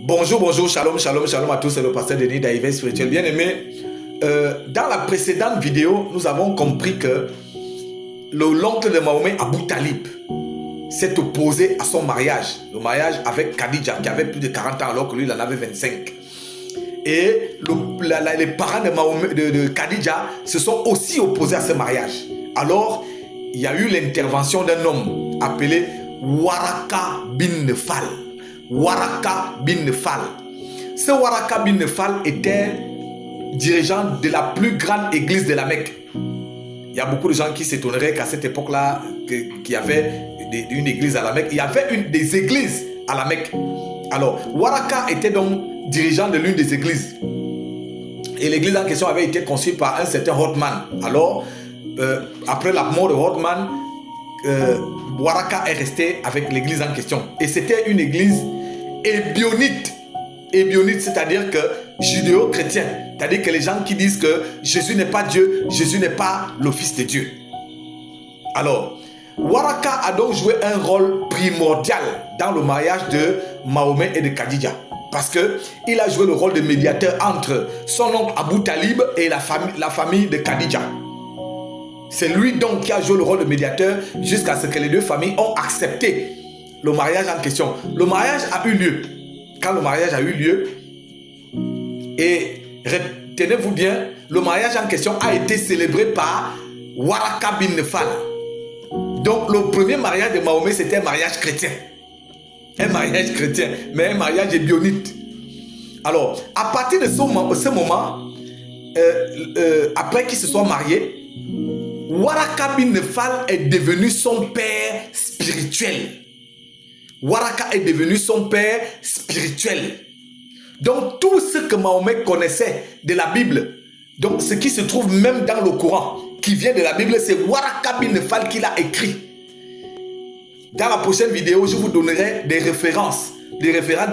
Bonjour, bonjour, shalom, shalom, shalom à tous, c'est le pasteur Denis d'Aïvé Spirituel. Bien aimé, dans la précédente vidéo, nous avons compris que l'oncle de Mahomet, Abu Talib, s'est opposé à son mariage, le mariage avec Khadija, qui avait plus de 40 ans alors que lui, il en avait 25. Et les parents de, Mahomet, de Khadija se sont aussi opposés à ce mariage. Alors, il y a eu l'intervention d'un homme appelé Waraka bin Nefal. Waraka bin Nefal. Ce Waraka bin Nefal était dirigeant de la plus grande église de la Mecque. Il y a beaucoup de gens qui s'étonneraient qu'à cette époque-là, qu'il y avait une église à la Mecque. Il y avait des églises à la Mecque. Alors, Waraka était donc dirigeant de l'une des églises. Et l'église en question avait été construite par un certain Rothman. Alors, après la mort de Rothman, Waraka est resté avec l'église en question. Et c'était une église ébionite. Ébionite, c'est-à-dire que judéo-chrétien. C'est-à-dire que les gens qui disent que Jésus n'est pas Dieu, Jésus n'est pas le Fils de Dieu. Alors, Waraka a donc joué un rôle primordial dans le mariage de Mahomet et de Khadija. Parce qu'il a joué le rôle de médiateur entre son oncle Abu Talib et la famille de Khadija. C'est lui donc qui a joué le rôle de médiateur jusqu'à ce que les deux familles ont accepté le mariage en question. Le mariage a eu lieu. Quand le mariage a eu lieu, et retenez-vous bien, le mariage en question a été célébré par Waraka bin Nefal. Donc le premier mariage de Mahomet, c'était un mariage chrétien. Un mariage chrétien, mais un mariage ébionite. Alors, à partir de ce moment, après qu'ils se soient mariés, Waraka bin Nefal est devenu son père spirituel. Waraka est devenu son père spirituel. Donc tout ce que Mahomet connaissait de la Bible, donc ce qui se trouve même dans le Coran, qui vient de la Bible, c'est Waraka bin Nefal qui l'a écrit. Dans la prochaine vidéo, je vous donnerai des références des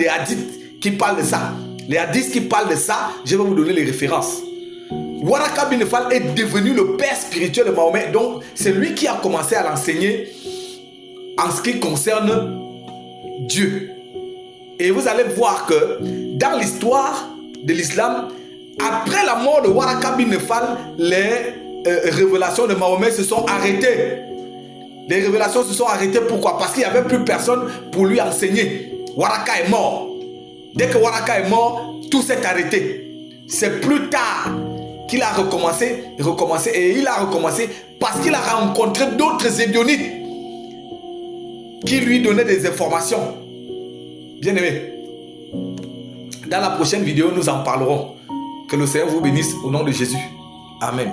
hadiths qui parlent de ça. Les hadiths qui parlent de ça, je vais vous donner les références. Waraka bin Nefal est devenu le père spirituel de Mahomet, donc c'est lui qui a commencé à l'enseigner en ce qui concerne Dieu. Et vous allez voir que dans l'histoire de l'islam, après la mort de Waraka bin Nefal, les révélations de Mahomet se sont arrêtées. Les révélations se sont arrêtées, pourquoi? Parce qu'il n'y avait plus personne pour lui enseigner. Waraka est mort. Dès que Waraka est mort, tout s'est arrêté. C'est plus tard qu'il a recommencé, et il a recommencé parce qu'il a rencontré d'autres ébionites qui lui donnaient des informations. Bien aimé, dans la prochaine vidéo, nous en parlerons. Que le Seigneur vous bénisse au nom de Jésus. Amen.